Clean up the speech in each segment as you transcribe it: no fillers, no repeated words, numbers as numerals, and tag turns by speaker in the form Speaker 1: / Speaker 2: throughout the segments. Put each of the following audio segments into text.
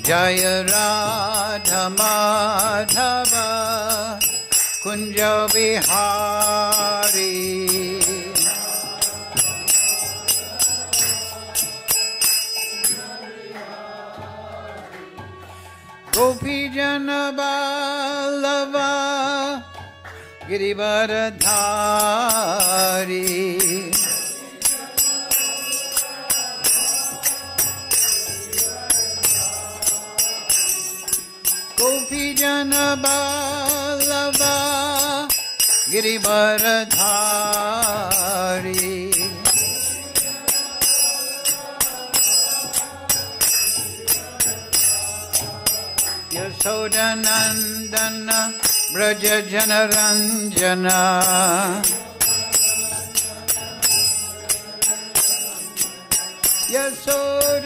Speaker 1: Jaya Radha Madhava Kunja Vihari Gopi Jana Vallabha Girivaradhari Gopi Jana Vallabha Girivaradhari Yasodanandana Braja Janaranjana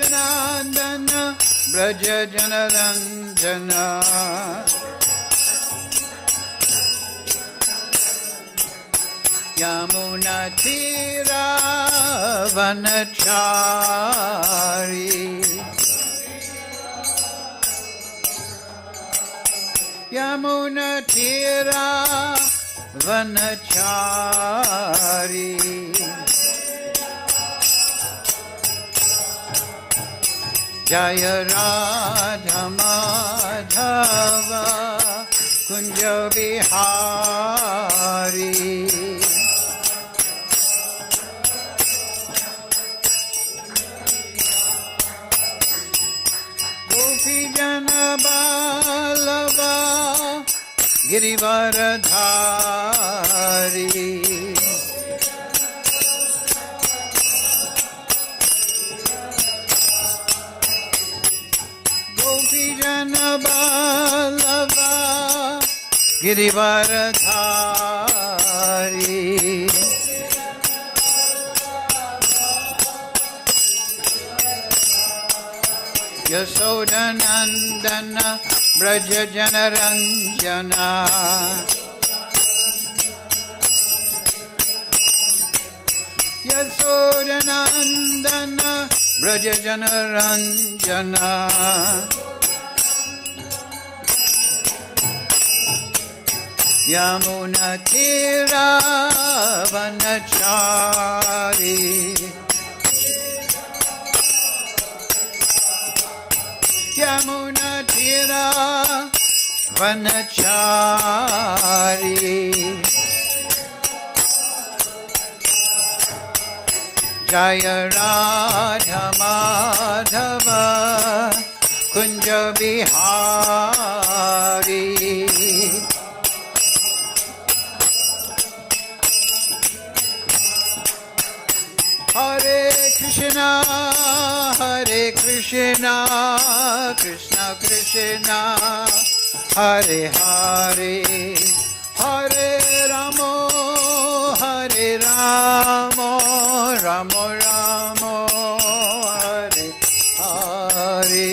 Speaker 1: Yasodanandana Braja Janaranjana Yamuna Tira Vanachari Yamuna Tira Vanachari Jaya Radha Madhava Kunja Vihari Gopi Jana Vallabha Girivaradhari Gopi Jana Vallabha Girivaradhari Yasodanandana Braja Janaranjana Yasodanandana Braja Janaranjana Yamuna Tira Vanachari Yamuna Tira Vanachari Jaya Radha Madhava Kunja Vihari Hare Krishna Krishna Krishna Hare Hare Hare Ramo Ramo Ramo Hare Hare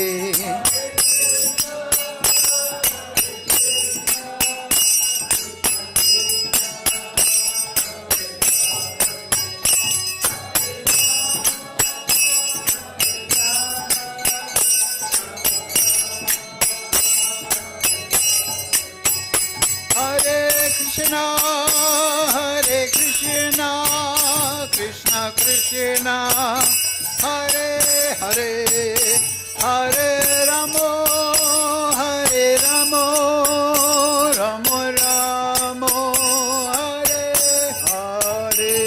Speaker 1: Krishna Krishna Krishna Hare Hare Hare Ramo Ramo Ramo Hare Hare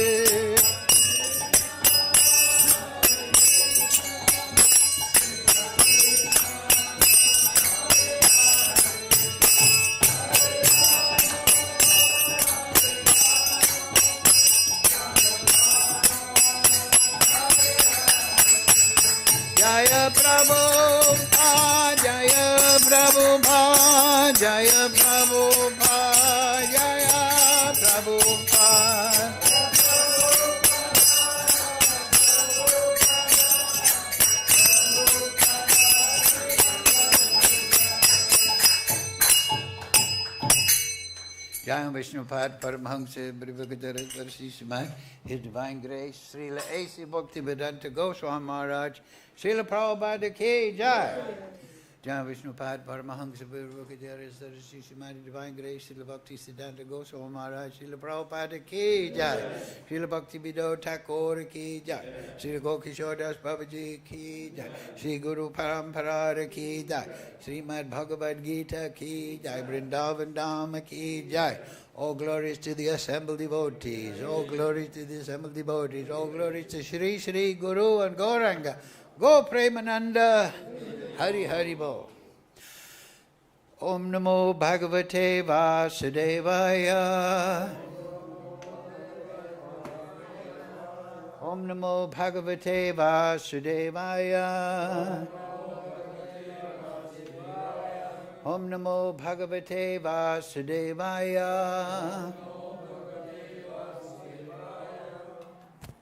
Speaker 1: Jaya Prabhupada, Jaya Prabhupada, Jaya Prabhupada, Jaya Prabhupada. Jaya Vishnupad Paramahamsa Brihvakadaradarshi Simai, His Divine Grace, Srila A.C. Bhaktivedanta Goswami Maharaj, Srila Prabhupada Ki Jai. John Vishnupad Paramahansa Purvakacharya Saraswati Srimati Divine Grace Srila Bhakti Siddhanta Goswami Maharaj Srila Prabhupada Ki Jai Srila Bhakti Vidod Thakur Ki Jai Srila Gokishore Das Babaji Ki Jai Sri Guru Parampara Ki Jai Srimad Bhagavad Gita Ki Jai Vrindavan Dham Ki Jai. All glories to the assembled devotees, all glories to the assembled devotees, all glories to Shri Shri Guru and Gauranga. Go Premananda, Hari Hari Bo. Om Namo Bhagavate Vasudevaya. Om Namo Bhagavate Vasudevaya. Om Namo Bhagavate Vasudevaya.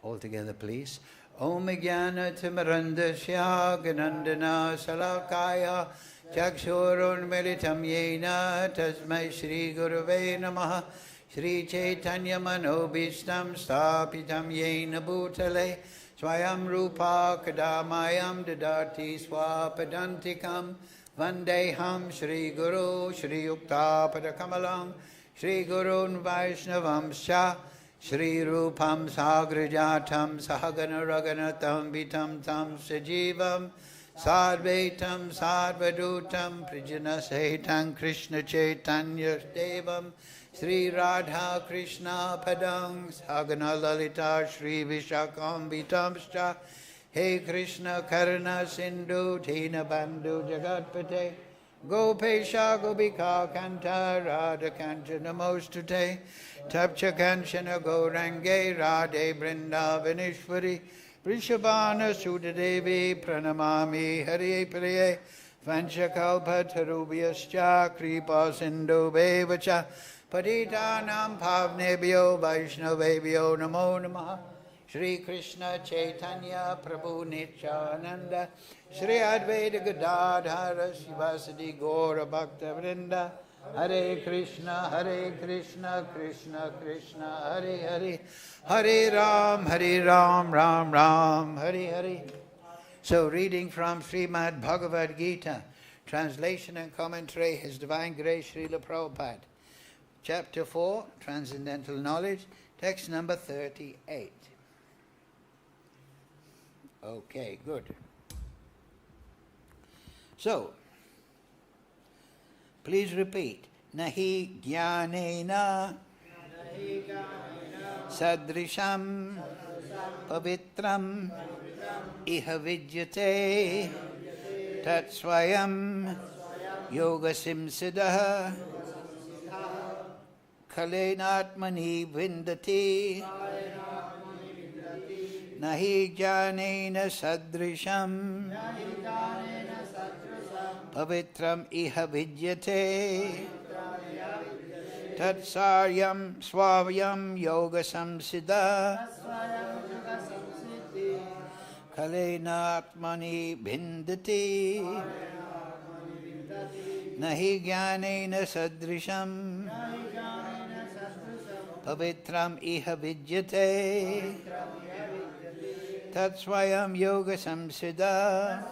Speaker 1: All together, please. Om Jnana Timarandasya Ganandana Salakaya Chakshurun Militam Yena Tasmai Shri Gurave Namaha Shri Chaitanya Manobishtam Stapitam Yena Bhutale Swayam Rupa Kadamayam Dadati Swapadantikam Vandeham Shri Guru Shri Yukta Padakamalam Shri Gurun Vaishnavam Sha Shri Rupam Sagrajatam Sahagana Raganatam Vitam Tam Sajivam Sadvaitam Sadvadutam Prijana Sahitam Krishna Chaitanya Devam Shri Radha Krishna Padang Sagana Lalita Shri Vishakam Vitam Scha Hey Krishna Karna Sindhu Tina Bandhu Jagatpate Gopesha Gopika Kanta Radha Kanta Namostute Tapcha Kanchana Gaurange Radhe Vrindavaneshwari Vrishabhana Sudadevi Pranamami Hare Priye Vanchakalpa Tarubhyascha Kripa Sindhu Bevacha Patitanam Pavnebhyo Vaishnavebhyo Namo Namaha Shri Krishna Chaitanya Prabhu Nityananda Shri Advaita Gadadhara Shivasadi Gaura Bhakta Vrinda Hare Krishna Krishna Krishna Hare Hare Hare Ram Ram Ram Hare Hare. So reading from Srimad Bhagavad Gita, translation and commentary, His Divine Grace Srila Prabhupada. Chapter 4, Transcendental Knowledge, text number 38. Okay, good. So, please repeat. Nahi jnanena sadrisham pavitram iha vidyate tat swayam yogasim siddha kalenatmani vindati nahi jnanena sadrisham pavitram iha vidyate tatsaryam swavyam yoga samsiddha kalenatmani bhindati nahi jnanena sadrisham pavitram iha vidyate tatsvayam yoga samsiddha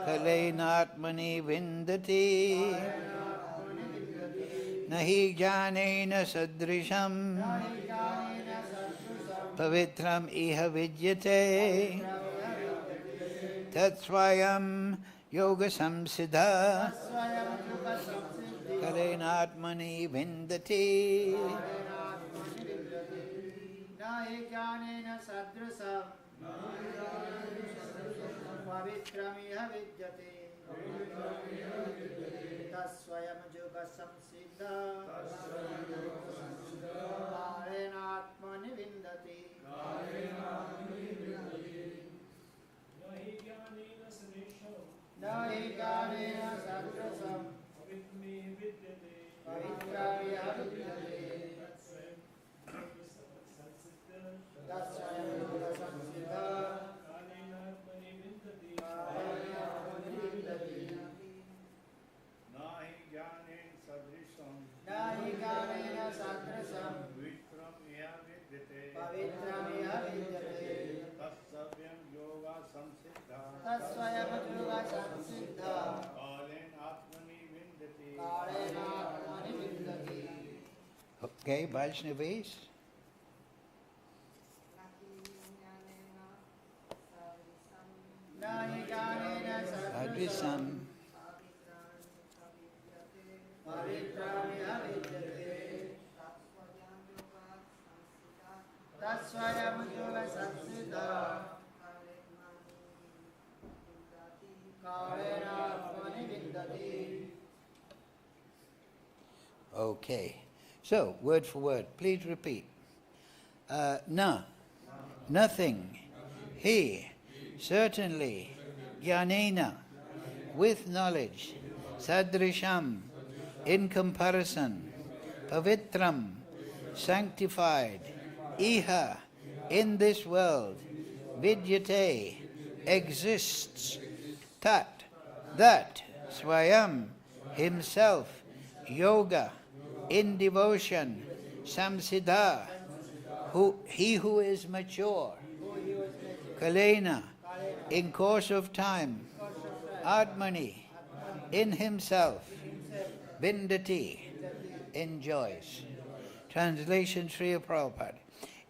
Speaker 1: kalenatmani vindati nahi jnanena sadrisham pavitram iha vidyate tatsvayam yoga samsiddha kalenatmani vindati nahi jnanena sadrisham pavitram iha vidyate tasvayam yoga samsiddha kalenatmani vindati nahi jnanena sadrisham pavitram iha vidyate tasvayam yoga samsiddha kalenatmani vindati nahi jnanena sadrisham pavitram iha vidyate Okay, Vaishnavis. Sadvisam. Okay, so word for word, please repeat. Na, nothing. He, certainly. Jnanena, with knowledge. Sadrisham, in comparison. Pavitram, sanctified. Iha, in this world. Vidyate, exists. Tat, that. Swayam, himself. Yoga, in devotion. Samsiddha, he who is mature. Kalena, in course of time. Atmani, in himself. Vindati, enjoys. Translation Srila Prabhupada.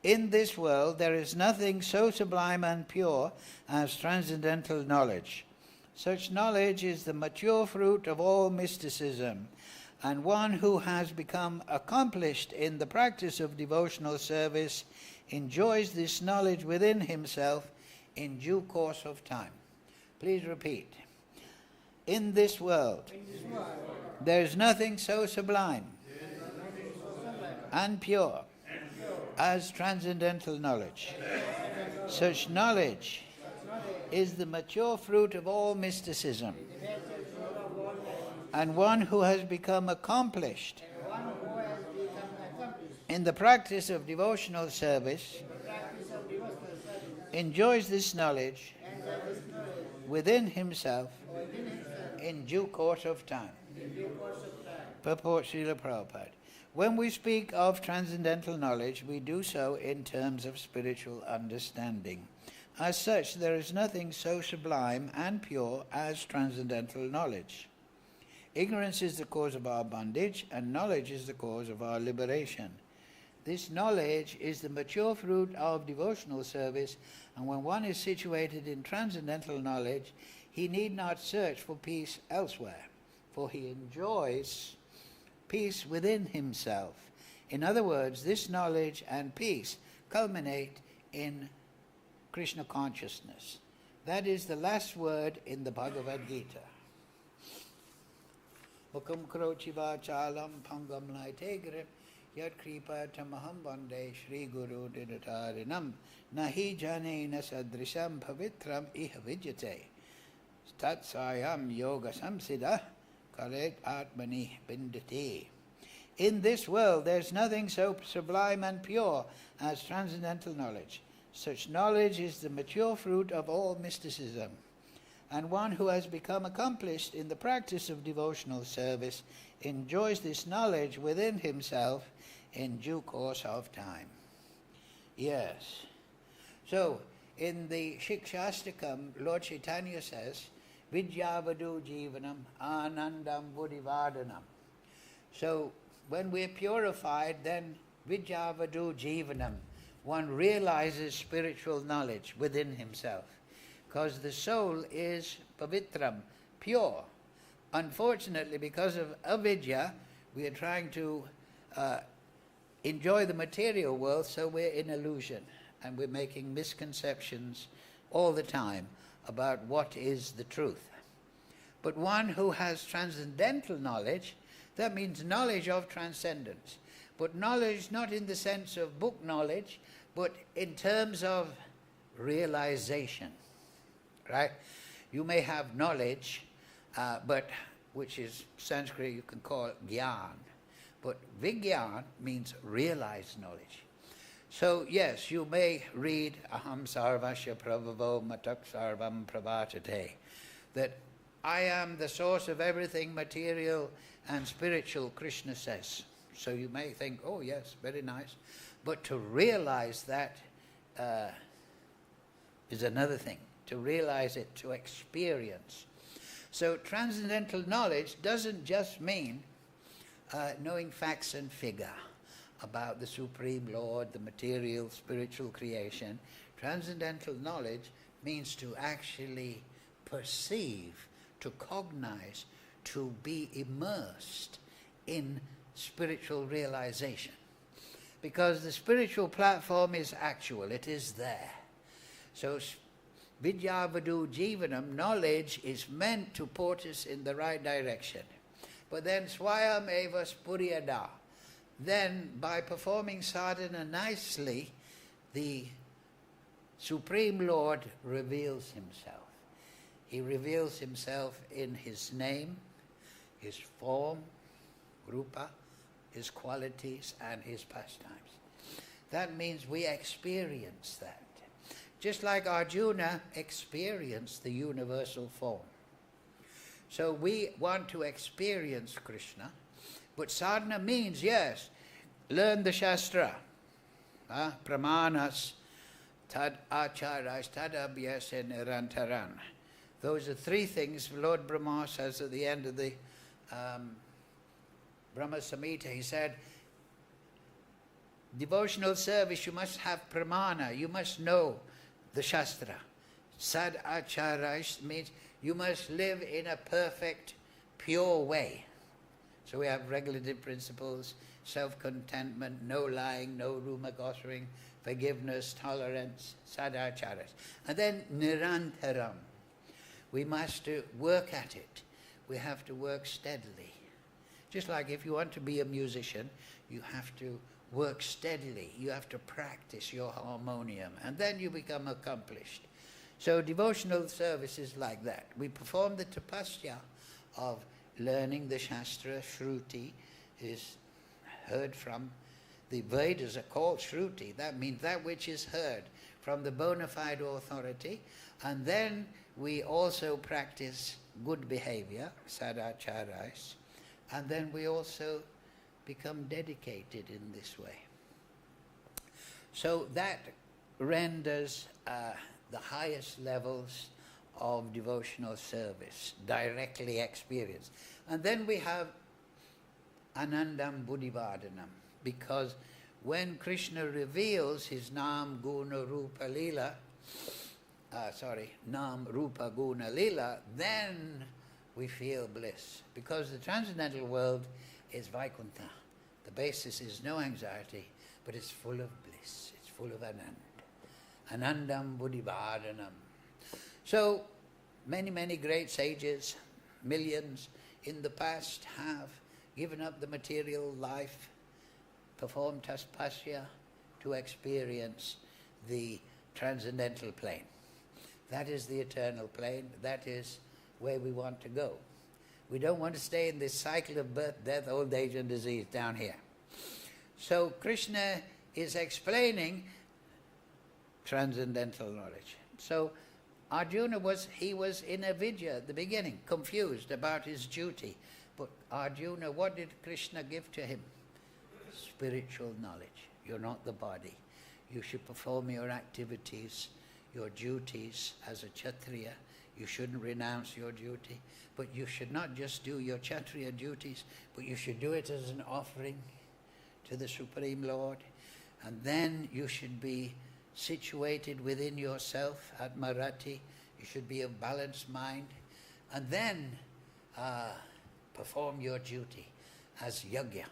Speaker 1: In this world there is nothing so sublime and pure as transcendental knowledge. Such knowledge is the mature fruit of all mysticism, and one who has become accomplished in the practice of devotional service enjoys this knowledge within himself in due course of time. Please repeat. In this world, there is nothing so sublime and pure as transcendental knowledge. Such knowledge is the mature fruit of all mysticism, and one who has become accomplished in the practice of devotional service enjoys this knowledge within himself in due course of time. Purport Srila Prabhupada. When we speak of transcendental knowledge, we do so in terms of spiritual understanding. As such, there is nothing so sublime and pure as transcendental knowledge. Ignorance is the cause of our bondage, and knowledge is the cause of our liberation. This knowledge is the mature fruit of devotional service, and when one is situated in transcendental knowledge, he need not search for peace elsewhere, for he enjoys peace within himself. In other words, this knowledge and peace culminate in Krishna consciousness. That is the last word in the Bhagavad Gita. Mukam krochiva chalam pangam laitegrip yat kripa tamaham bande Shri Guru didatarinam nahi janena sadrisham bhavitram iha vidyate tatsayam yoga samsiddha kalet atmani bindati. In this world there is nothing so sublime and pure as transcendental knowledge. Such knowledge is the mature fruit of all mysticism, and one who has become accomplished in the practice of devotional service enjoys this knowledge within himself in due course of time. Yes. So, in the Shikshastakam, Lord Chaitanya says, Vidyavadu Jivanam Anandam Buddhivadanam. So, when we're purified, then Vidyavadu Jivanam, one realizes spiritual knowledge within himself. Because the soul is pavitram, pure. Unfortunately, because of avidya, we are trying to enjoy the material world, so we're in illusion. And we're making misconceptions all the time about what is the truth. But one who has transcendental knowledge, that means knowledge of transcendence. But knowledge not in the sense of book knowledge, but in terms of realization. Right? You may have knowledge, but which is Sanskrit you can call gyan. But vigyan means realized knowledge. So yes, you may read Aham Sarvasya Prabhavo Matak Sarvam Prabhatate, that I am the source of everything material and spiritual, Krishna says. So you may think, oh yes, very nice. But to realize that is another thing. To realize it, to experience. So transcendental knowledge doesn't just mean knowing facts and figure. about the Supreme Lord, the material, spiritual creation. Transcendental knowledge means to actually perceive, to cognize, to be immersed in spiritual realization. Because the spiritual platform is actual, it is there. So Vidya Vadu Jivanam, knowledge is meant to put us in the right direction. But then Swayam Eva Spuryada, then by performing sadhana nicely, the Supreme Lord reveals himself. He reveals himself in his name, his form, rupa, his qualities, and his pastimes. That means we experience that. Just like Arjuna experienced the universal form. So we want to experience Krishna, but sadhana means, yes, learn the Shastra, pramanas, tad acharas, tad abhyasa nirantaran. Those are three things Lord Brahma says at the end of the Brahma Samhita. He said, devotional service, you must have pramana, you must know the Shastra. Sad acharais means you must live in a perfect, pure way. So we have regulative principles, self-contentment, no lying, no rumor gossiping, forgiveness, tolerance, sadacharas. And then nirantaram. We must work at it. We have to work steadily. Just like if you want to be a musician, you have to work steadily. You have to practice your harmonium, and then you become accomplished. So devotional service is like that. We perform the tapasya of learning the Shastra. Shruti is heard from. The Vedas are called Shruti. That means that which is heard from the bona fide authority. And then we also practice good behavior, sadacharais. And then we also become dedicated in this way. So that renders the highest levels of devotional service, directly experienced. And then we have Anandam Buddhivardhanam, because when Krishna reveals his Nam Guna Rupa Lila, Nam Rupa Guna Lila, then we feel bliss. Because the transcendental world is Vaikuntha. The basis is no anxiety, but it's full of bliss. It's full of Anand. Anandam Buddhivardhanam. So, many great sages, millions in the past, have given up the material life, performed taspasya to experience the transcendental plane. That is the eternal plane. That is where we want to go. We don't want to stay in this cycle of birth, death, old age and disease down here. So Krishna is explaining transcendental knowledge. So Arjuna was in avidya at the beginning, confused about his duty. But Arjuna, what did Krishna give to him? Spiritual knowledge. You're not the body. You should perform your activities, your duties as a Kshatriya. You shouldn't renounce your duty. But you should not just do your Kshatriya duties, but you should do it as an offering to the Supreme Lord. And then you should be situated within yourself, Atmarati. You should be of balanced mind. And then perform your duty as yajna.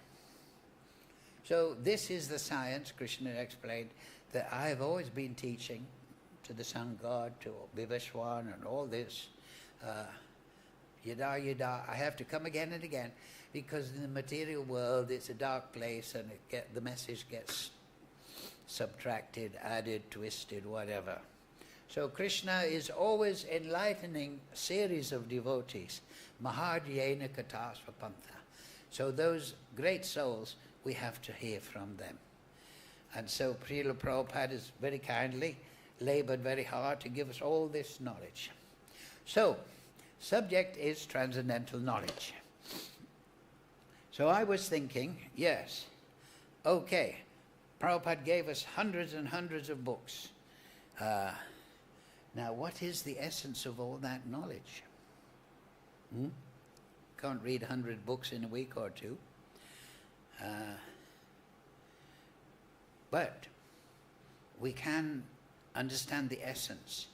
Speaker 1: So this is the science, Krishna explained, that I have always been teaching to the sun god, to Vivaswan and all this. Yada. I have to come again and again, because in the material world it's a dark place, and the message gets subtracted, added, twisted, whatever. So Krishna is always enlightening a series of devotees. Mahadhyena kathas vapantha. So those great souls, we have to hear from them. And so Srila Prabhupada has very kindly labored very hard to give us all this knowledge. So, subject is transcendental knowledge. So I was thinking, yes, okay, Prabhupada gave us hundreds and hundreds of books. Now, what is the essence of all that knowledge? Can't read 100 books in a week or two. But we can understand the essence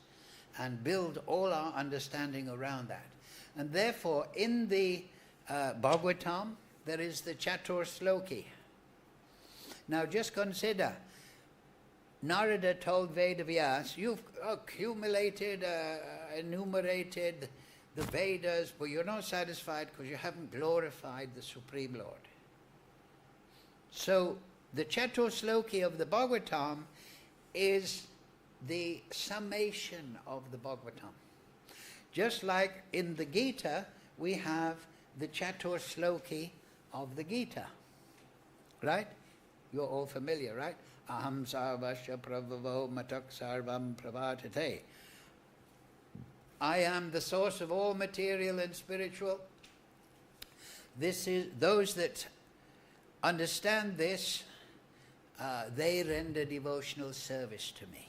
Speaker 1: and build all our understanding around that. And therefore, in the Bhagavatam, there is the Chatur Sloki. Now just consider, Narada told Vedavyas, you've accumulated, enumerated the Vedas, but you're not satisfied because you haven't glorified the Supreme Lord. So the Chatur Sloki of the Bhagavatam is the summation of the Bhagavatam. Just like in the Gita, we have the Chatur Sloki of the Gita. Right? You're all familiar, right? Aham sarvasya prabhavo matak sarvam pravartate. I am the source of all material and spiritual. This is those that understand this, they render devotional service to me.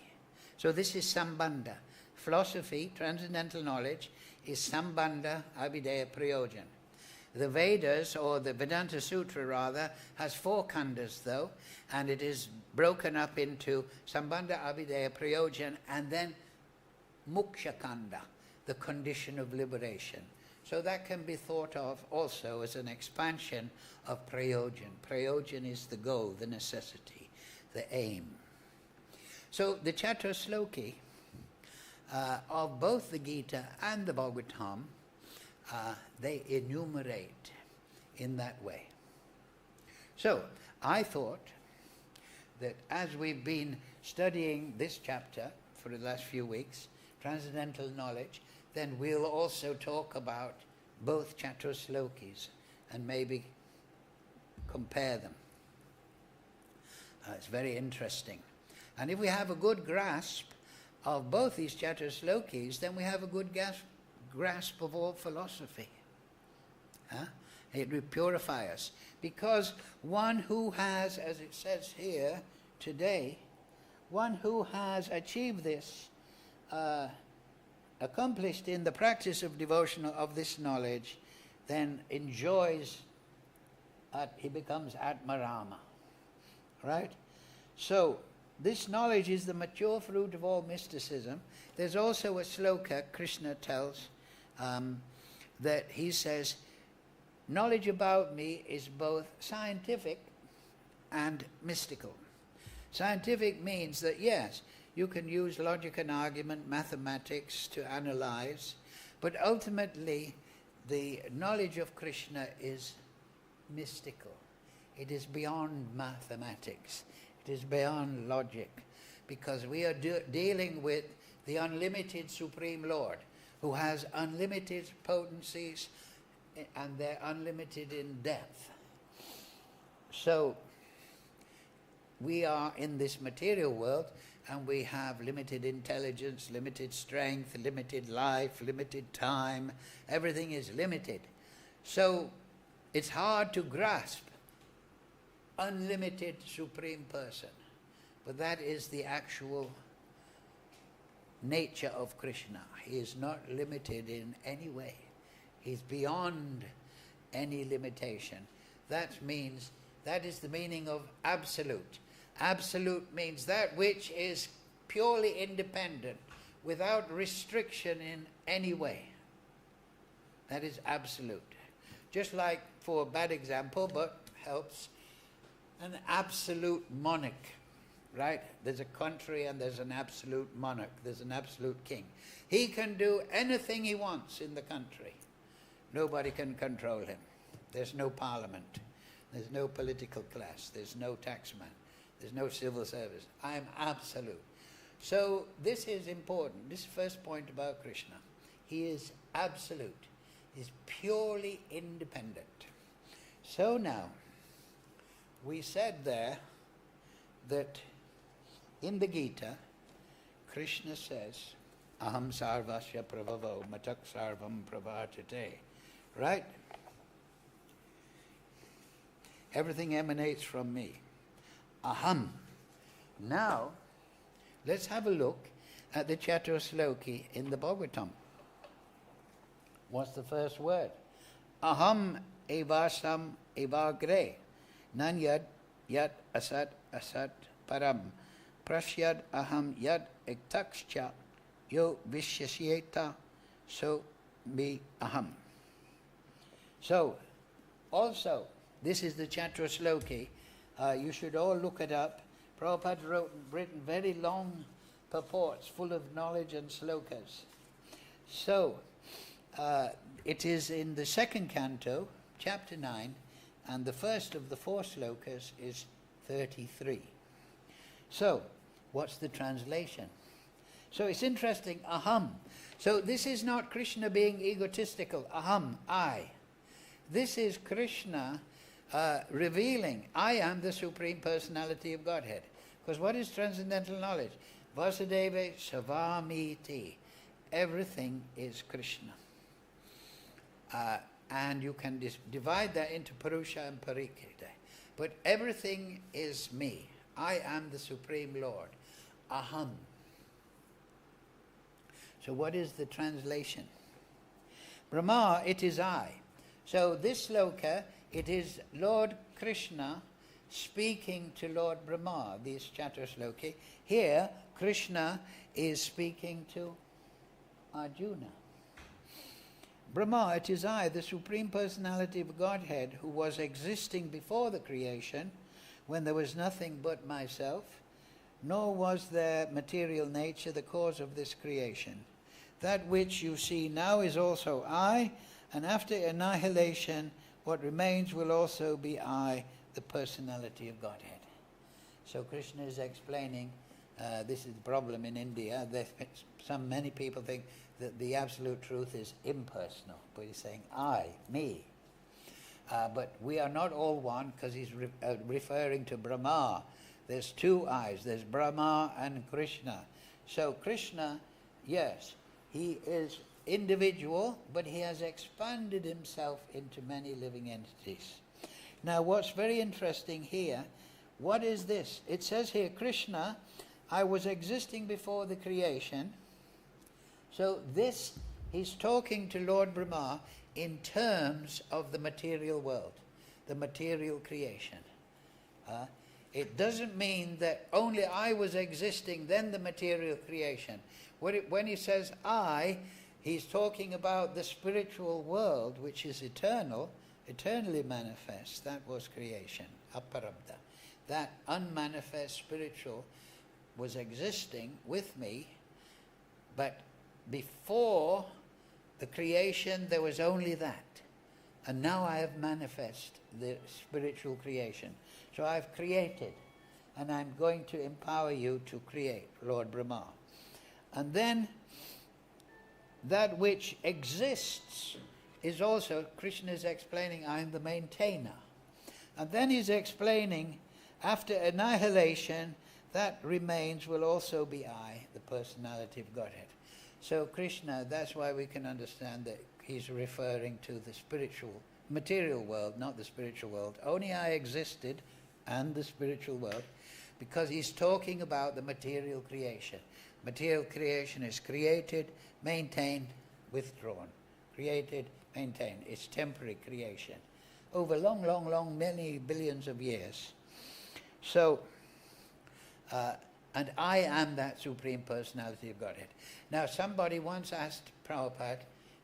Speaker 1: So this is Sambandha. Philosophy, transcendental knowledge, is Sambandha Abhideya Prayojan. The Vedas, or the Vedanta Sutra rather, has 4 khandas though, and it is broken up into Sambandha Abhideya Prayojan and then Muksha Khanda, the condition of liberation. So that can be thought of also as an expansion of Prayojan. Prayojan is the goal, the necessity, the aim. So the Chatur Sloki of both the Gita and the Bhagavatam, they enumerate in that way. So I thought that as we've been studying this chapter for the last few weeks, transcendental knowledge, then we'll also talk about both Chatur Slokis and maybe compare them. It's very interesting. And if we have a good grasp of both these Chatur Slokis, then we have a good grasp of all philosophy. It will purify us. Because one who has, as it says here today, one who has achieved this, accomplished in the practice of devotion of this knowledge, then enjoys, he becomes Atmarama. Right? So, this knowledge is the mature fruit of all mysticism. There's also a sloka, Krishna tells, that he says, knowledge about me is both scientific and mystical. Scientific means that, yes, you can use logic and argument, mathematics to analyze, but ultimately the knowledge of Krishna is mystical. It is beyond mathematics. It is beyond logic, because we are dealing with the unlimited Supreme Lord, who has unlimited potencies and they're unlimited in depth. So we are in this material world and we have limited intelligence, limited strength, limited life, limited time. Everything is limited. So it's hard to grasp unlimited Supreme Person. But that is the actual nature of Krishna. He is not limited in any way. He's beyond any limitation. That is the meaning of absolute. Absolute means that which is purely independent, without restriction in any way. That is absolute. Just like, for a bad example, but helps, an absolute monarch, right? There's a country and there's an absolute monarch. There's an absolute king. He can do anything he wants in the country. Nobody can control him. There's no parliament. There's no political class. There's no taxman. There's no civil service. I'm absolute. So this is important. This first point about Krishna. He is absolute. He's purely independent. So now, we said there that in the Gita, Krishna says, Aham sarvasya prabhavo matak sarvam pravartate. Right? Everything emanates from me. Aham. Now, let's have a look at the Chatur Sloki in the Bhagavatam. What's the first word? Aham evasam evagre. Nan yad asat asat param prashyad aham yad ektakscha yo vishyashyeta so me aham. So, also, this is the Chatra Sloki. You should all look it up. Prabhupada written very long purports full of knowledge and slokas. So, it is in the second canto, chapter 9, and the first of the 4 slokas is 33. So, what's the translation? So it's interesting, aham. So this is not Krishna being egotistical, aham, I. This is Krishna revealing, I am the Supreme Personality of Godhead. Because what is transcendental knowledge? Vasudeva Savamiti. Everything is Krishna. And you can divide that into Purusha and Parikita. But everything is me. I am the Supreme Lord. Aham. So what is the translation? Brahma, it is I. So this sloka, it is Lord Krishna speaking to Lord Brahma, these Chatra Sloki. Here, Krishna is speaking to Arjuna. Brahma, it is I, the Supreme Personality of Godhead, who was existing before the creation, when there was nothing but myself, nor was there material nature the cause of this creation. That which you see now is also I, and after annihilation, what remains will also be I, the personality of Godhead. So Krishna is explaining, this is the problem in India, many people think that the absolute truth is impersonal, but he's saying I, me. But we are not all one, because he's referring to Brahma. There's 2 I's, there's Brahma and Krishna. So Krishna, yes, he is individual, but he has expanded himself into many living entities. Now what's very interesting here, what is this? It says here, Krishna, I was existing before the creation. So this, he's talking to Lord Brahma in terms of the material world, the material creation. It doesn't mean that only I was existing, then the material creation. When he says I, he's talking about the spiritual world, which is eternal, eternally manifest. That was creation, aparabdha. That unmanifest spiritual was existing with me, but before the creation there was only that. And now I have manifest the spiritual creation. So I've created, and I'm going to empower you to create, Lord Brahma. And then that which exists is also, Krishna is explaining, I am the maintainer. And then he's explaining, after annihilation, that remains will also be I, the personality of Godhead. So Krishna, that's why we can understand that he's referring to the spiritual, material world, not the spiritual world. Only I existed, and the spiritual world, because he's talking about the material creation. Material creation is created, maintained, withdrawn. Created, maintained. It's temporary creation. Over long, many billions of years. So, and I am that Supreme Personality of Godhead. Now somebody once asked Prabhupada,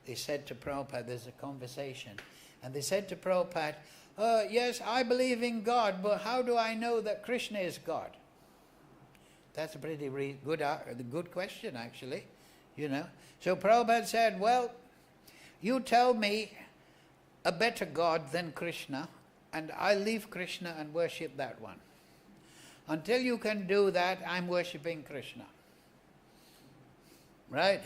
Speaker 1: they said to Prabhupada, there's a conversation, and they said to Prabhupada, yes, I believe in God, but how do I know that Krishna is God? That's a pretty good question, actually, you know. So Prabhupada said, well, you tell me a better God than Krishna, and I leave Krishna and worship that one. Until you can do that, I'm worshipping Krishna. Right?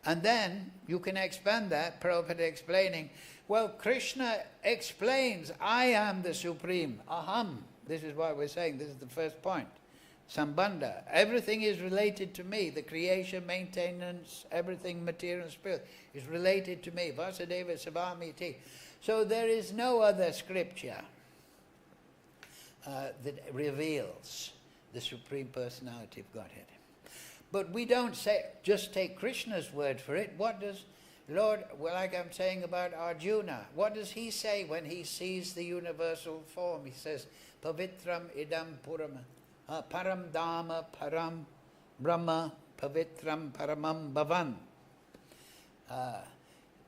Speaker 1: And then you can expand that, Prabhupada explaining, well, Krishna explains, I am the Supreme, aham. This is what we're saying, this is the first point. Sambandha. Everything is related to me. The creation, maintenance, everything material and spiritual is related to me. Vasudeva Savamiti. So there is no other scripture that reveals the Supreme Personality of Godhead. But we don't say, just take Krishna's word for it. What does Lord, well, like I'm saying about Arjuna, what does he say when he sees the universal form? He says, Pavitram idam param dhamma param brahma pavitram paramam bhavan.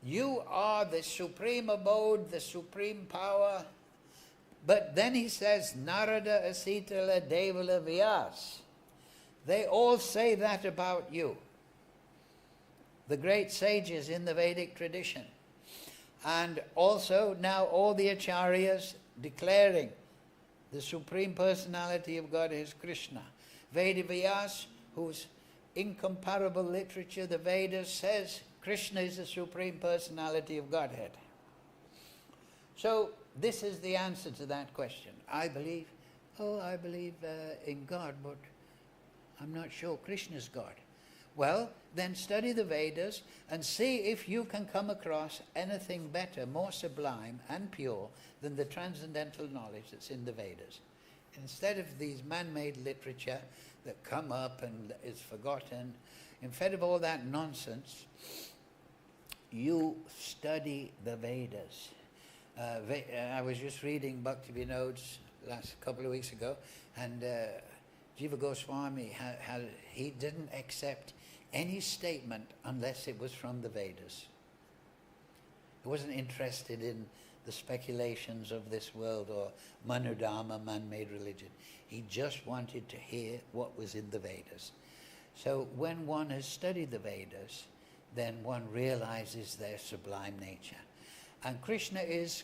Speaker 1: You are the supreme abode, the supreme power. But then he says, Narada, Asitala, Devala, Vyas. They all say that about you. The great sages in the Vedic tradition. And also now all the acharyas declaring the Supreme Personality of God is Krishna. Vedavyas, whose incomparable literature, the Vedas, says Krishna is the Supreme Personality of Godhead. So this is the answer to that question. I believe in God, but I'm not sure Krishna's God. Well, then study the Vedas and see if you can come across anything better, more sublime and pure than the transcendental knowledge that's in the Vedas. Instead of these man-made literature that come up and is forgotten, instead of all that nonsense, you study the Vedas. I was just reading Bhakti Vinod's last couple of weeks ago, and Jiva Goswami, he didn't accept any statement unless it was from the Vedas. He wasn't interested in the speculations of this world or Manudharma, man-made religion. He just wanted to hear what was in the Vedas. So when one has studied the Vedas, then one realizes their sublime nature. And Krishna's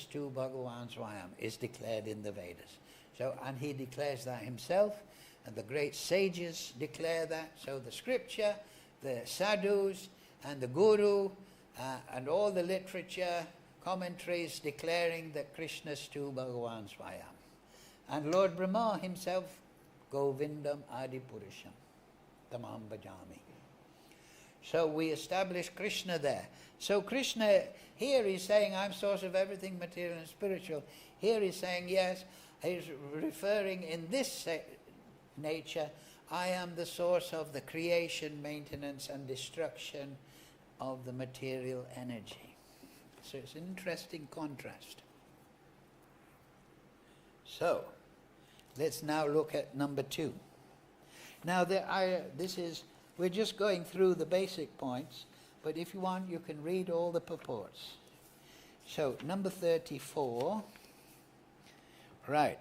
Speaker 1: tu Bhagavan Swayam is declared in the Vedas. So, and he declares that himself, and the great sages declare that. So the scripture, the sadhus, and the guru, and all the literature, commentaries declaring that Krishna's tu Bhagavan Swayam. And Lord Brahma himself, Govindam Adi Purusham, Tamam Bhajami. So we establish Krishna there. So Krishna, here he's saying, I'm source of everything material and spiritual. Here he's saying, yes, he's referring in this nature, I am the source of the creation, maintenance and destruction of the material energy. So it's an interesting contrast. So, let's now look at number 2. Now, we're just going through the basic points, but if you want, you can read all the purports. So, number 34. Right.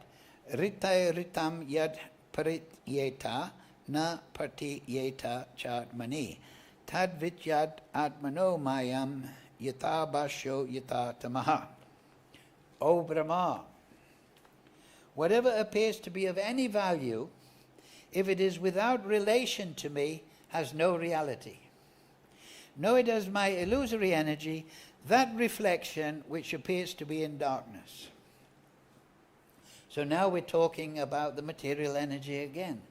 Speaker 1: Ritay ritam yad parityeta na partiyeta chadmani. Tad vityad atmano mayam yata basho yata tamaha. O Brahma, whatever appears to be of any value, if it is without relation to me, has no reality. Nor does my illusory energy, that reflection which appears to be in darkness. So now we're talking about the material energy again.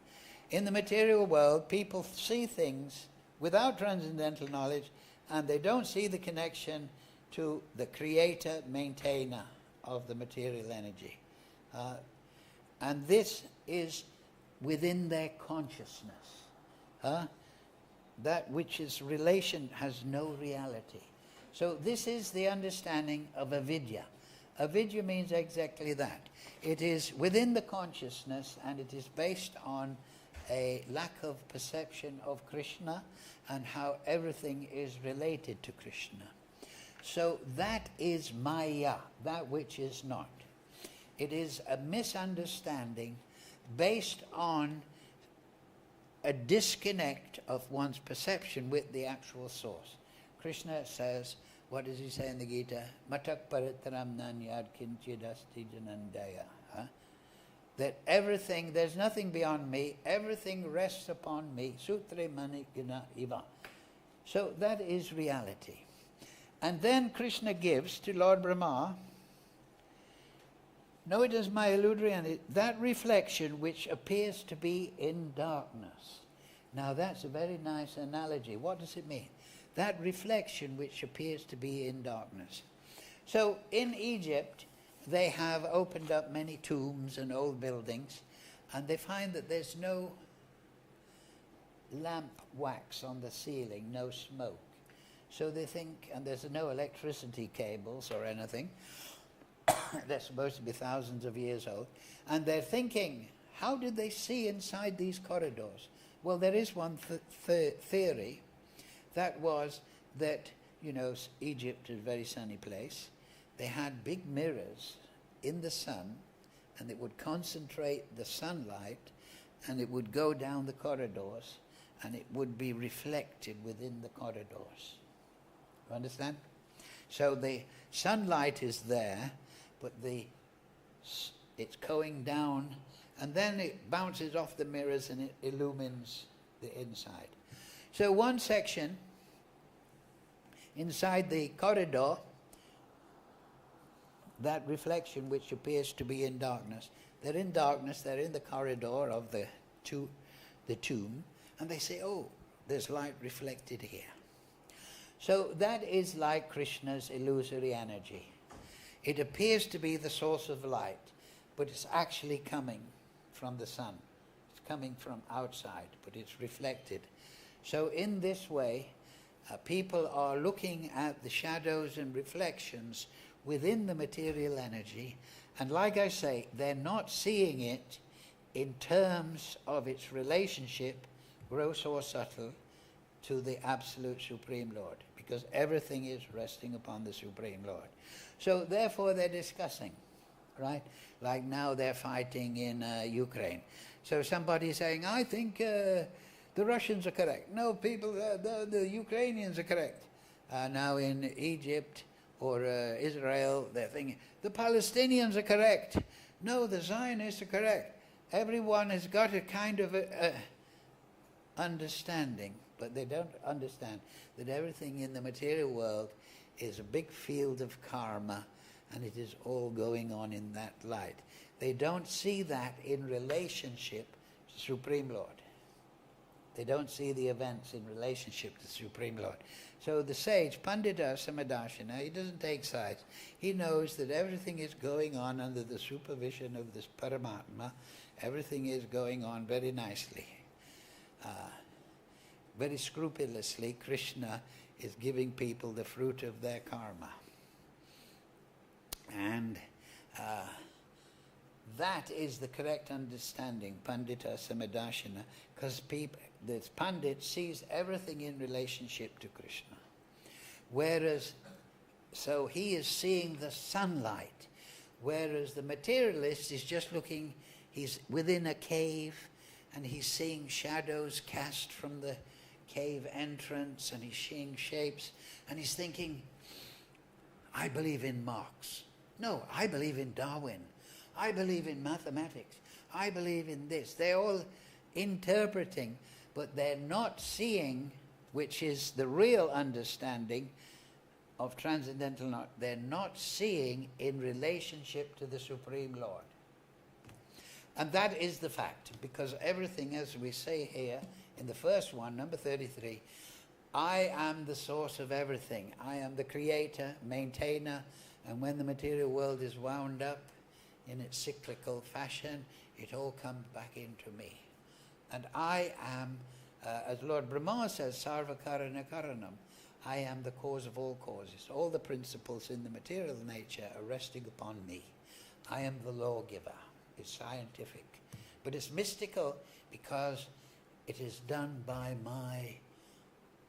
Speaker 1: In the material world, people see things without transcendental knowledge, and they don't see the connection to the creator, maintainer of the material energy. And this is within their consciousness. That which is relation has no reality. So this is the understanding of avidya. Avidya means exactly that. It is within the consciousness, and it is based on a lack of perception of Krishna and how everything is related to Krishna. So that is maya, that which is not. It is a misunderstanding based on a disconnect of one's perception with the actual source. Krishna says, what does he say in the Gita? Matak paritaram nanyad kinchidasti janandaya. That everything, there's nothing beyond me, everything rests upon me. Sutre mani guna iva. So that is reality. And then Krishna gives to Lord Brahma, no, it is my illusory energy, that reflection which appears to be in darkness. Now that's a very nice analogy. What does it mean? That reflection which appears to be in darkness. So in Egypt, they have opened up many tombs and old buildings, and they find that there's no lamp wax on the ceiling, no smoke. So they think, and there's no electricity cables or anything. They're supposed to be thousands of years old. And they're thinking, how did they see inside these corridors? Well, there is one theory. That was that, Egypt is a very sunny place. They had big mirrors in the sun, and it would concentrate the sunlight, and it would go down the corridors, and it would be reflected within the corridors. You understand? So the sunlight is there, but it's going down, and then it bounces off the mirrors and it illumines the inside. So one section inside the corridor, that reflection which appears to be in darkness, they're in darkness, they're in the corridor of the tomb, and they say, oh, there's light reflected here. So that is like Krishna's illusory energy. It appears to be the source of light, but it's actually coming from the sun. It's coming from outside, but it's reflected. So in this way, people are looking at the shadows and reflections within the material energy, and like I say, they're not seeing it in terms of its relationship, gross or subtle, to the absolute Supreme Lord, because everything is resting upon the Supreme Lord. So therefore they're discussing, right? Like now they're fighting in Ukraine. So somebody's saying, I think the Russians are correct. No, people, the Ukrainians are correct. Now in Egypt or Israel, they're thinking, the Palestinians are correct. No, the Zionists are correct. Everyone has got a kind of understanding, but they don't understand that everything in the material world is a big field of karma, and it is all going on in that light. They don't see that in relationship to the Supreme Lord. They don't see the events in relationship to the Supreme Lord. So the sage, Pandita Samadarshana, he doesn't take sides. He knows that everything is going on under the supervision of this Paramatma. Everything is going on very nicely. Very scrupulously, Krishna is giving people the fruit of their karma. And that is the correct understanding, Pandita Samadarshana, because the Pandit sees everything in relationship to Krishna. Whereas, so he is seeing the sunlight, whereas the materialist is just looking, he's within a cave, and he's seeing shadows cast from the cave entrance, and he's seeing shapes, and he's thinking, I believe in Marx. No, I believe in Darwin. I believe in mathematics. I believe in this. They're all interpreting, but they're not seeing, which is the real understanding of transcendental knowledge. They're not seeing in relationship to the Supreme Lord. And that is the fact, because everything, as we say here, in the first one, number 33, I am the source of everything. I am the creator, maintainer, and when the material world is wound up in its cyclical fashion, it all comes back into me. And I am, as Lord Brahma says, Sarva Karana Karanam, I am the cause of all causes. All the principles in the material nature are resting upon me. I am the lawgiver. It's scientific. But it's mystical because it is done by my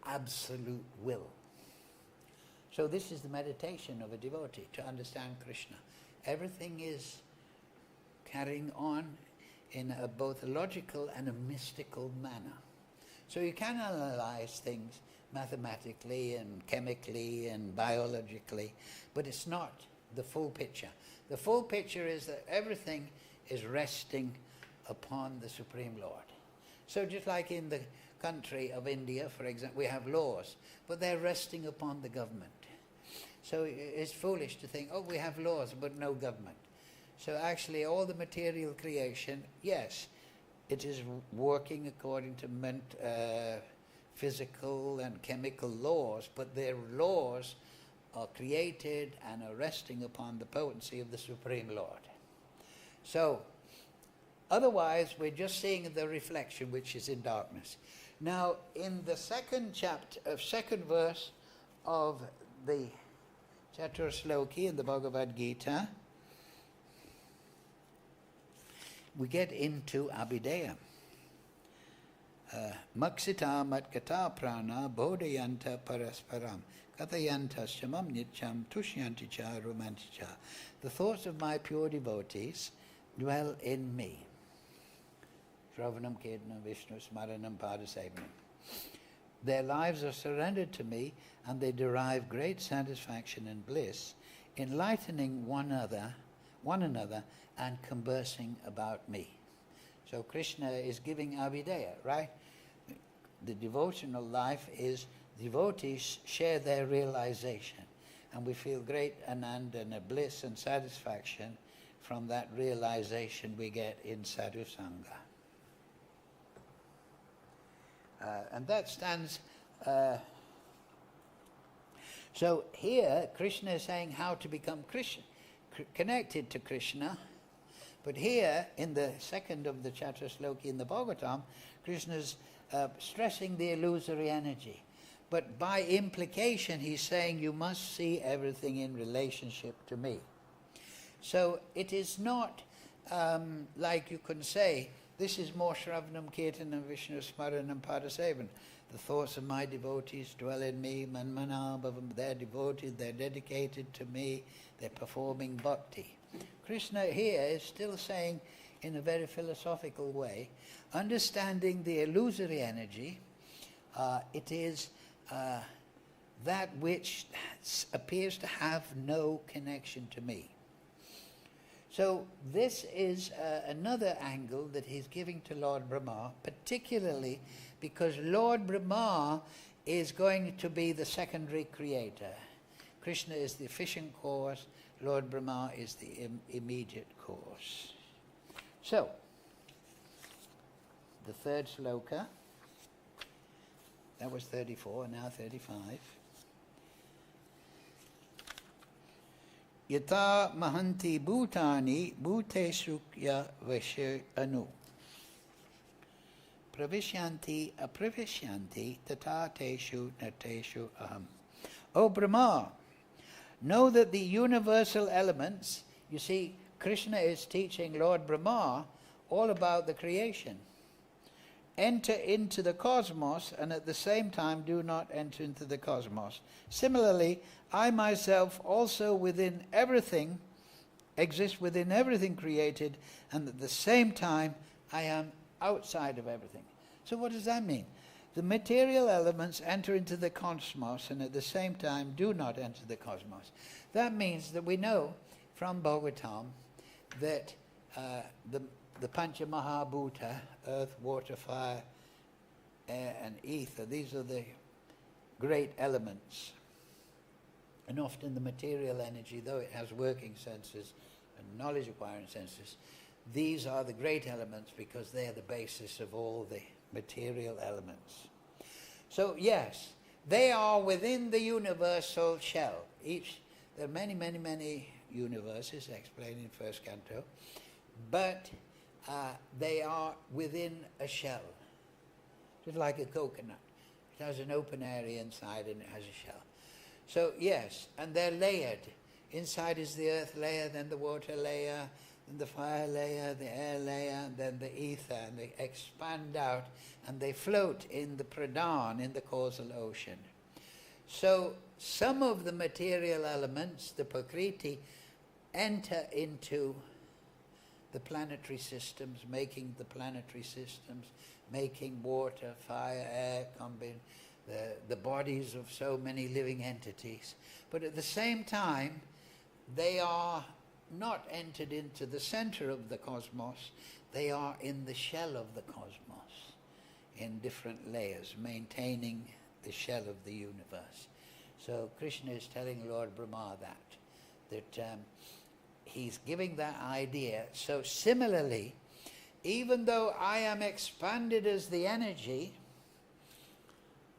Speaker 1: absolute will. So this is the meditation of a devotee, to understand Krishna. Everything is carrying on in both a logical and a mystical manner. So you can analyze things mathematically and chemically and biologically, but it's not the full picture. The full picture is that everything is resting upon the Supreme Lord. So just like in the country of India, for example, we have laws, but they're resting upon the government. So it's foolish to think, oh, we have laws, but no government. So actually all the material creation, yes, it is working according to physical and chemical laws, but their laws are created and are resting upon the potency of the Supreme Lord. So, otherwise we're just seeing the reflection which is in darkness. Now, in the second verse of the Chaturshloki in the Bhagavad Gita, we get into Abhideya. Maksita matkata prana bodhayanta parasparam kathayanta shamam nityam tushyanti cha romanti cha. The thoughts of my pure devotees dwell in me. Shravanam Kirtanam Vishnu Smaranam Padasevanam. Their lives are surrendered to me, and they derive great satisfaction and bliss, enlightening one another and conversing about me. So Krishna is giving Abhideya, right? The devotional life is devotees share their realization, and we feel great anand and a bliss and satisfaction from that realization we get in sadhu sangha. And that stands... so here, Krishna is saying how to become Krishna, connected to Krishna. But here, in the second of the Chaturshloki in the Bhagavatam, Krishna is stressing the illusory energy. But by implication, he's saying you must see everything in relationship to me. So it is not like you can say, this is more Shravanam Kirtanam Vishnu Smaranam Padasevan. The thoughts of my devotees dwell in me, Manmana Bhavam. They're devoted, they're dedicated to me, they're performing bhakti. Krishna here is still saying, in a very philosophical way, understanding the illusory energy, it is that which appears to have no connection to me. So this is another angle that he's giving to Lord Brahma, particularly because Lord Brahma is going to be the secondary creator. Krishna is the efficient cause, Lord Brahma is the immediate cause. So, the third sloka, that was 34, now 35. Yata mahanti bhutani bhuteshu ya vashe anu. Pravishyanti apravishyanti tata teshu nateshu aham. O Brahma, know that the universal elements, you see, Krishna is teaching Lord Brahma all about the creation. Enter into the cosmos and at the same time do not enter into the cosmos. Similarly, I myself also within everything, exist within everything created, and at the same time I am outside of everything. So what does that mean? The material elements enter into the cosmos and at the same time do not enter the cosmos. That means that we know from Bhagavatam that the Pancha Mahabhuta, earth, water, fire, air and ether, these are the great elements. And often the material energy, though it has working senses and knowledge acquiring senses, these are the great elements because they are the basis of all the material elements. So yes, they are within the universal shell. There are many, many, many universes explained in first canto, but they are within a shell. Just like a coconut. It has an open area inside and it has a shell. So yes, and they're layered. Inside is the earth layer, then the water layer, then the fire layer, the air layer, and then the ether, and they expand out and they float in the pradhan, in the causal ocean. So some of the material elements, the prakriti, enter into the planetary systems, making the planetary systems, making water, fire, air, the bodies of so many living entities. But at the same time, they are not entered into the center of the cosmos, they are in the shell of the cosmos, in different layers, maintaining the shell of the universe. So Krishna is telling Lord Brahma that he's giving that idea. So similarly, even though I am expanded as the energy,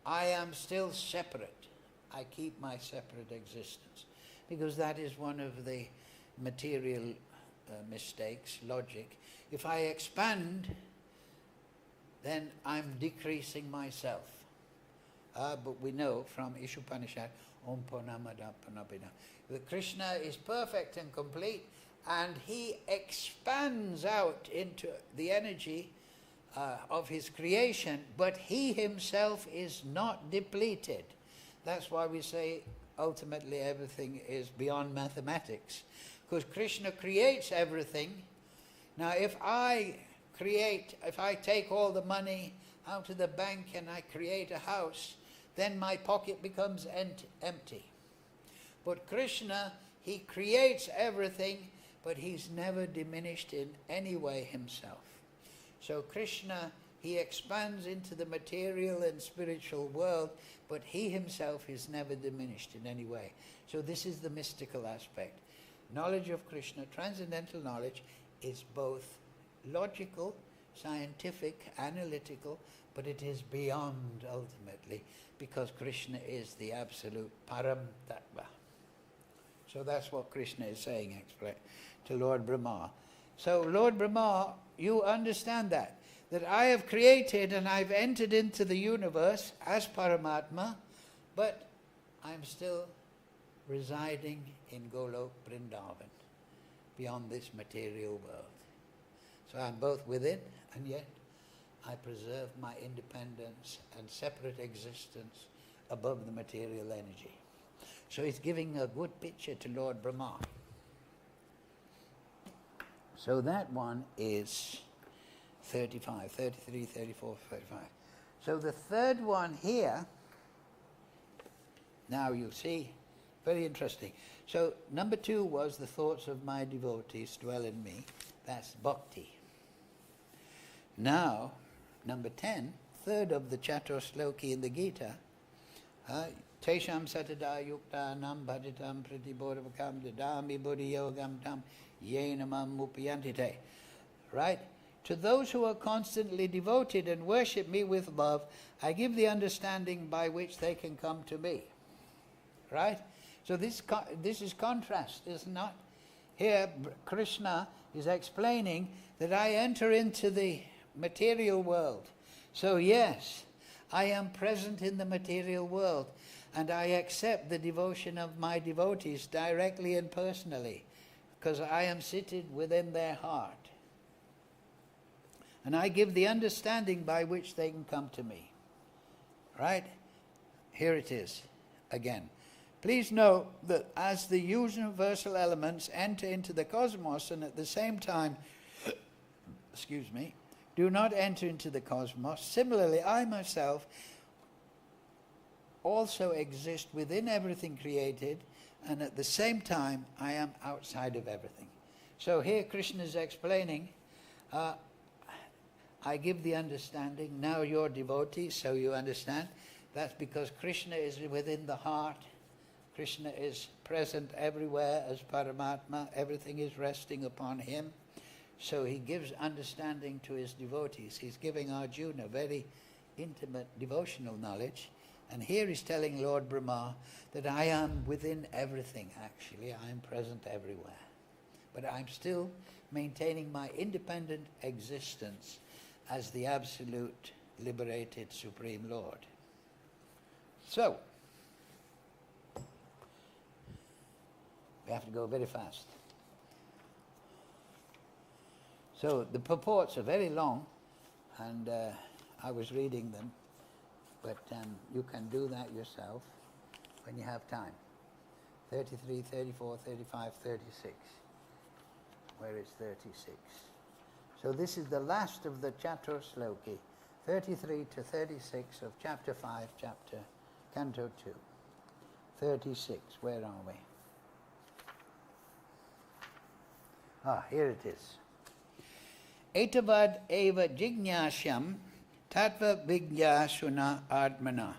Speaker 1: I am still separate. I keep my separate existence. Because that is one of the material mistakes, logic. If I expand, then I'm decreasing myself. but we know from Ishupanishad, Om Purnamada Purnapida, that Krishna is perfect and complete, and he expands out into the energy of his creation, but he himself is not depleted. That's why we say ultimately everything is beyond mathematics, because Krishna creates everything. Now if I take all the money out of the bank and I create a house, then my pocket becomes empty. But Krishna, he creates everything, but he's never diminished in any way himself. So Krishna, he expands into the material and spiritual world, but he himself is never diminished in any way. So this is the mystical aspect. Knowledge of Krishna, transcendental knowledge, is both logical, scientific, analytical, but it is beyond ultimately, because Krishna is the absolute Param Tattva. So that's what Krishna is saying to Lord Brahma. So Lord Brahma, you understand that I have created and I've entered into the universe as Paramatma, but I'm still residing in Golok Vrindavan, beyond this material world. So I'm both within, and yet I preserve my independence and separate existence above the material energy. So it's giving a good picture to Lord Brahma. So that one is 35, 33, 34, 35. So the third one here, now you see, very interesting. So number 2 was the thoughts of my devotees dwell in me. That's bhakti. Now, number 10, third of the Chatusloki in the Gita, Tesham satada yukta nam bhaditam pratibodhavakam dadami buddhi yogam tam yenamam mupiyantite. Right? To those who are constantly devoted and worship me with love, I give the understanding by which they can come to me. Right? So this is contrast, is not? Here Krishna is explaining that I enter into the material world. So yes, I am present in the material world, and I accept the devotion of my devotees directly and personally, because I am seated within their heart. And I give the understanding by which they can come to me. Right? Here it is again. Please note that as the universal elements enter into the cosmos and at the same time, do not enter into the cosmos, similarly I myself also exist within everything created, and at the same time I am outside of everything. So here Krishna is explaining, I give the understanding, now you're devotees, so you understand. That's because Krishna is within the heart. Krishna is present everywhere as Paramatma. Everything is resting upon him. So he gives understanding to his devotees. He's giving Arjuna very intimate devotional knowledge. And here he's telling Lord Brahma that I am within everything, actually. I am present everywhere. But I'm still maintaining my independent existence as the absolute liberated Supreme Lord. So, we have to go very fast. So the purports are very long, and I was reading them, but you can do that yourself when you have time. 33, 34, 35, 36. Where is 36? So this is the last of the Chatusloki, 33 to 36 of chapter 5, Canto 2. 36, where are we? Here it is. Etavad eva jignyashyam tattva vigyasuna atmana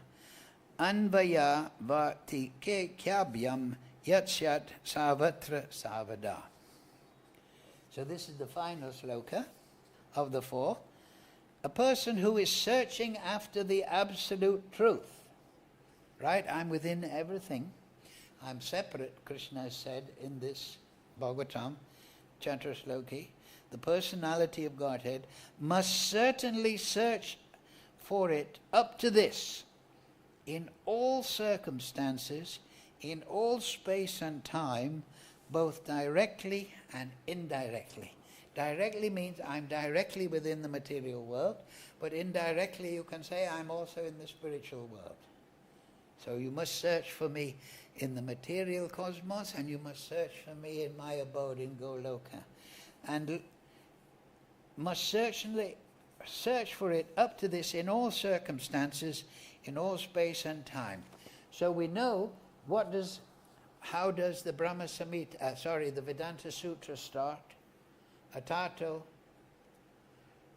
Speaker 1: anvaya vati ke kyabyam yatsyat savatra savada. So this is the final sloka of the 4. A person who is searching after the absolute truth. Right? I'm within everything. I'm separate, Krishna has said in this Bhagavatam, Chatusloki. The personality of Godhead must certainly search for it up to this. in all circumstances, in all space and time, both directly and indirectly. Directly means I'm directly within the material world, but indirectly you can say I'm also in the spiritual world. So you must search for me in the material cosmos, and you must search for me in my abode in Goloka. And must certainly search for it up to this in all circumstances, in all space and time. So we know how does the Brahma Samhita, the Vedanta Sutra start? Atato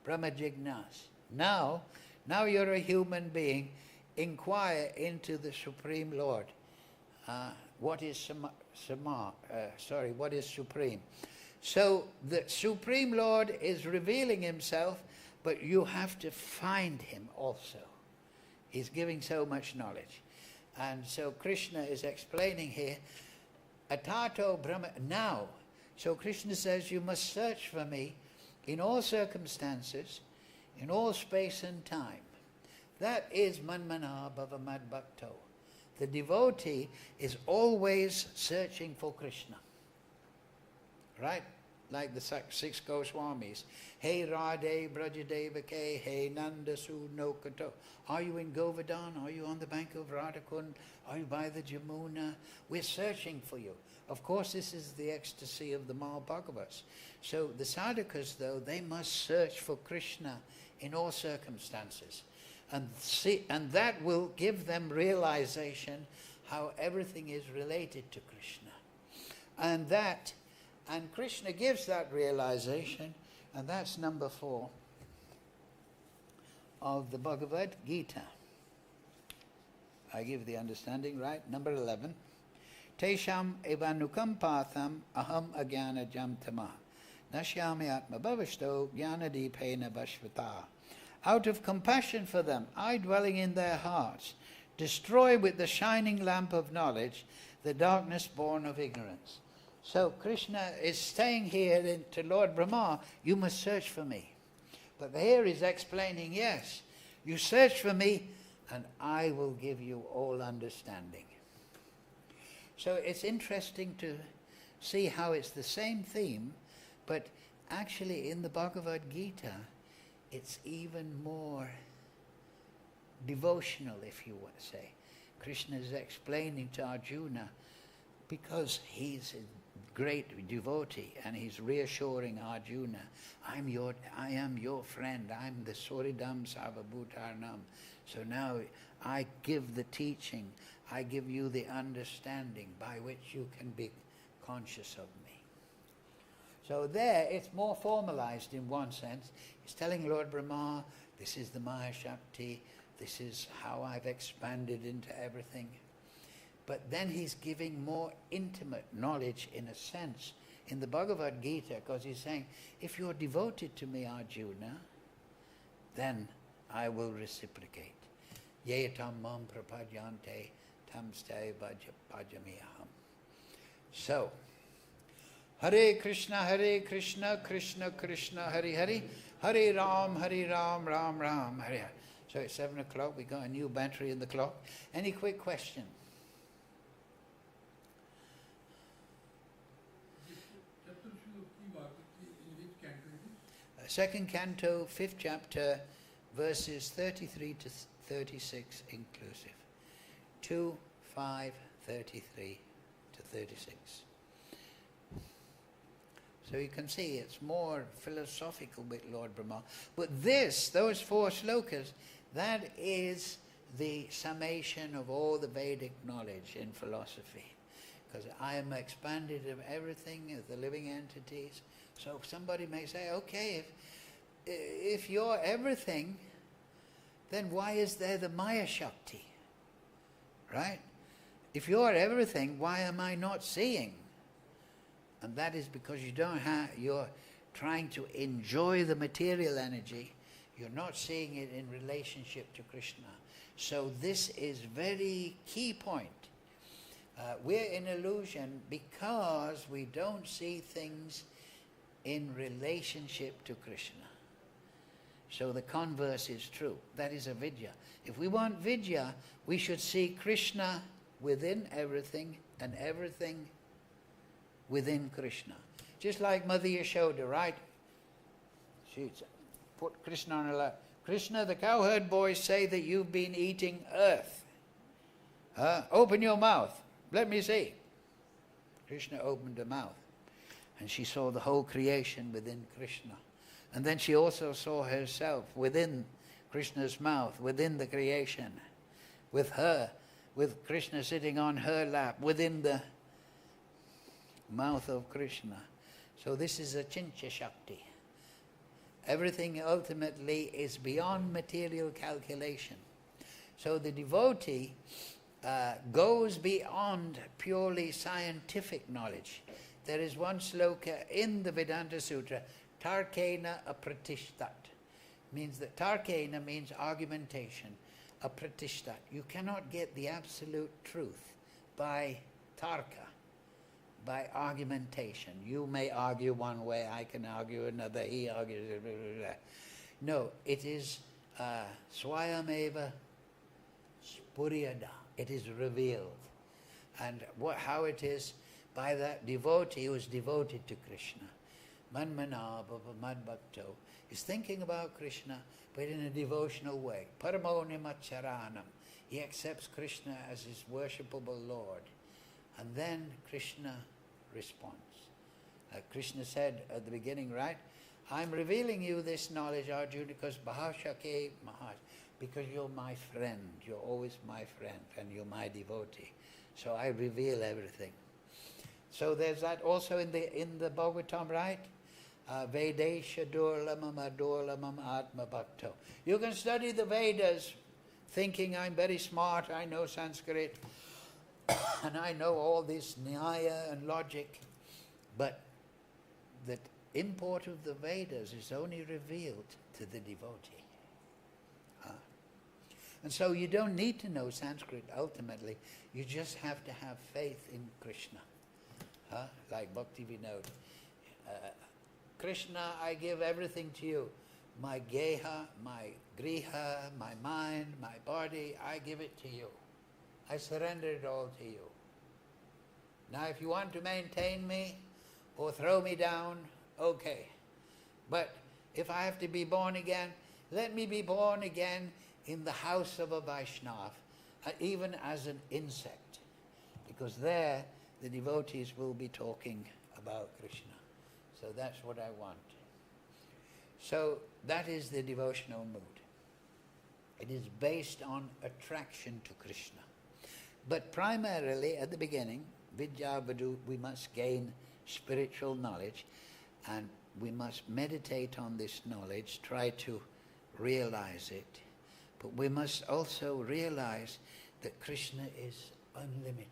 Speaker 1: Brahma Jignas. Now you're a human being. Inquire into the Supreme Lord. What is what is supreme? So the Supreme Lord is revealing himself, but you have to find him also. He's giving so much knowledge. And so Krishna is explaining here, Atato Brahma, now. So Krishna says, you must search for me in all circumstances, in all space and time. That is Manmana Bhavamad Bhakto. The devotee is always searching for Krishna. Right? Like the 6 Goswamis. Hey Radhe Brajadevake, hey Nanda Sunokato. Are you in Govardhan? Are you on the bank of Radhakund? Are you by the Jamuna? We're searching for you. Of course, this is the ecstasy of the Mahabhagavats. So the sadhakas, though, they must search for Krishna in all circumstances. And that will give them realization how everything is related to Krishna. And Krishna gives that realization, and that's number 4 of the Bhagavad Gita. I give the understanding, right? Number 11. Tesham evanukam patham aham agyana jam tamah nashyami atma bhavashto jnanadipena bhashvata. Out of compassion for them, I dwelling in their hearts, destroy with the shining lamp of knowledge the darkness born of ignorance. So Krishna is saying here to Lord Brahma, you must search for me. But here he's explaining, yes, you search for me and I will give you all understanding. So it's interesting to see how it's the same theme, but actually in the Bhagavad Gita, it's even more devotional, if you want to say. Krishna is explaining to Arjuna, because he's a great devotee, and he's reassuring Arjuna, I am your friend, I'm the Suridam Sarvabhutarnam. So now I give the teaching, I give you the understanding by which you can be conscious of me. So there, it's more formalized in one sense. He's telling Lord Brahma, this is the Maya Shakti, this is how I've expanded into everything. But then he's giving more intimate knowledge, in a sense, in the Bhagavad Gita, because he's saying, if you're devoted to me, Arjuna, then I will reciprocate. Yetam mam prapadyante tam stay bhajamiyaham. So, Hare Krishna, Krishna Krishna, Hare Hare, Hare Ram, Ram Ram, Hare Hare. So it's 7 o'clock, we got a new battery in the clock. Any quick question? Second canto, 5th chapter, verses 33 to 36 inclusive. 2, 5, 33 to 36. So you can see it's more philosophical with Lord Brahma. But those 4 slokas, that is the summation of all the Vedic knowledge in philosophy. Because I am expanded of everything, of the living entities. So somebody may say, okay, if you're everything, then why is there the Maya Shakti? Right? If you're everything, why am I not seeing? And that is because you're trying to enjoy the material energy. You're not seeing it in relationship to Krishna. So this is very key point. We're in illusion because we don't see things in relationship to Krishna. So the converse is true. That is avidya. If we want vidya, we should see Krishna within everything and everything within Krishna. Just like Mother Yashoda, right? She put Krishna on her lap. Krishna, the cowherd boys say that you've been eating earth. Open your mouth. Let me see. Krishna opened her mouth. And she saw the whole creation within Krishna. And then she also saw herself within Krishna's mouth, within the creation. With her, with Krishna sitting on her lap, within the mouth of Krishna. So this is a Chincha Shakti. Everything ultimately is beyond material calculation. So the devotee goes beyond purely scientific knowledge. There is one sloka in the Vedanta Sutra, Tarkena apratishtat. Means that Tarkena means argumentation, apratishtat. You cannot get the absolute truth by tarka, by argumentation. You may argue one way, I can argue another, he argues, blah, blah, blah. No, it is swayameva spuriyada. It is revealed. And how it is by that devotee who is devoted to Krishna. Manmana bhava madbhakto is thinking about Krishna, but in a devotional way. Paramo nimacharanam. He accepts Krishna as his worshipable Lord. And then Krishna responds. Krishna said at the beginning, right? I'm revealing you this knowledge, Arjuna, because Bahashake Mahash, because you're my friend. You're always my friend, and you're my devotee. So I reveal everything. So there's that also in the Bhagavatam, right? Vedesha durlamam adurlamam atma bhakto. You can study the Vedas thinking I'm very smart, I know Sanskrit, and I know all this Nyaya and logic, but the import of the Vedas is only revealed to the devotee. And so you don't need to know Sanskrit ultimately, you just have to have faith in Krishna. Like Bhakti Vinod. Krishna, I give everything to you. My geha, my griha, my mind, my body, I give it to you. I surrender it all to you. Now if you want to maintain me or throw me down, okay. But if I have to be born again, let me be born again in the house of a Vaishnav, even as an insect. Because there the devotees will be talking about Krishna. So that's what I want. So that is the devotional mood. It is based on attraction to Krishna. But primarily at the beginning, Vidya Vadu, we must gain spiritual knowledge, and we must meditate on this knowledge, try to realize it. But we must also realize that Krishna is unlimited.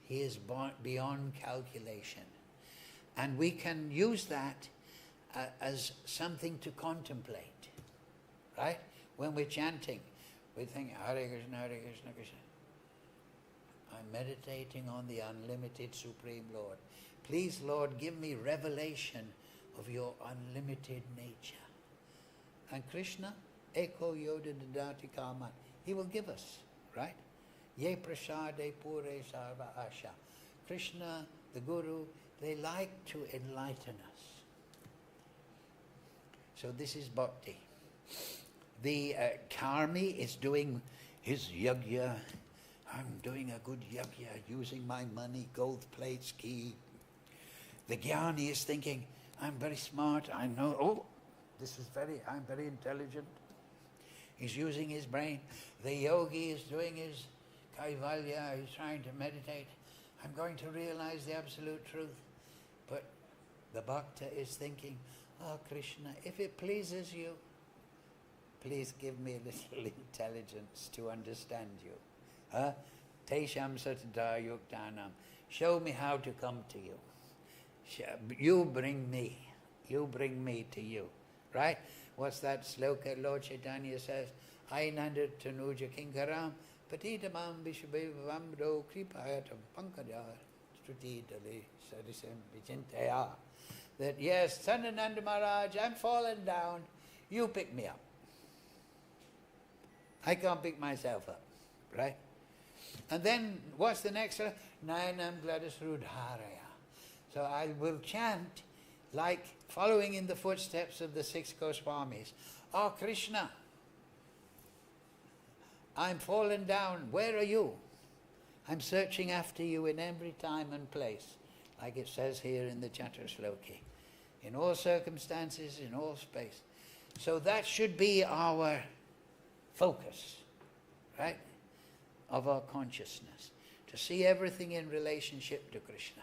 Speaker 1: He is beyond calculation. And we can use that as something to contemplate, right? When we're chanting, we think, Hare Krishna, Hare Krishna, Krishna. I'm meditating on the unlimited Supreme Lord. Please, Lord, give me revelation of your unlimited nature. And Krishna, Eko Yoda Dadati Kaman, he will give us, right? Ye prasade pure sarva asha. Krishna, the Guru, they like to enlighten us. So this is bhakti. The karmi is doing his yajna. I'm doing a good yajna, using my money, gold plates, ghee. The jnani is thinking, I'm very smart, I know, I'm very intelligent. He's using his brain. The yogi is doing his kaivalya, he's trying to meditate. I'm going to realize the absolute truth. But the bhakta is thinking, oh Krishna, if it pleases you, please give me a little intelligence to understand you. Tesham satata yuktanam. Show me how to come to you. You bring me to you. Right? What's that sloka Lord Chaitanya says? Ainanda tanuja kinkaram patitamam vishvavamdo kripayatam pankada strutidali sadisam vichintaya. That yes, Sanananda Maharaj, I'm fallen down. You pick me up. I can't pick myself up, right? And then what's the next one? Nayanam Gladys Rudharaya. So I will chant like following in the footsteps of the 6 Goswamis. Oh Krishna, I'm fallen down. Where are you? I'm searching after you in every time and place, like it says here in the Chaturshloki. In all circumstances, in all space. So that should be our focus, right, of our consciousness, to see everything in relationship to Krishna.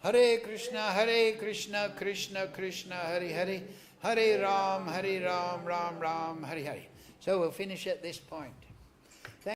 Speaker 1: Hare Krishna, Krishna Krishna, Hare Hare, Hare Ram, Ram Ram, Hare Hare. So we'll finish at this point.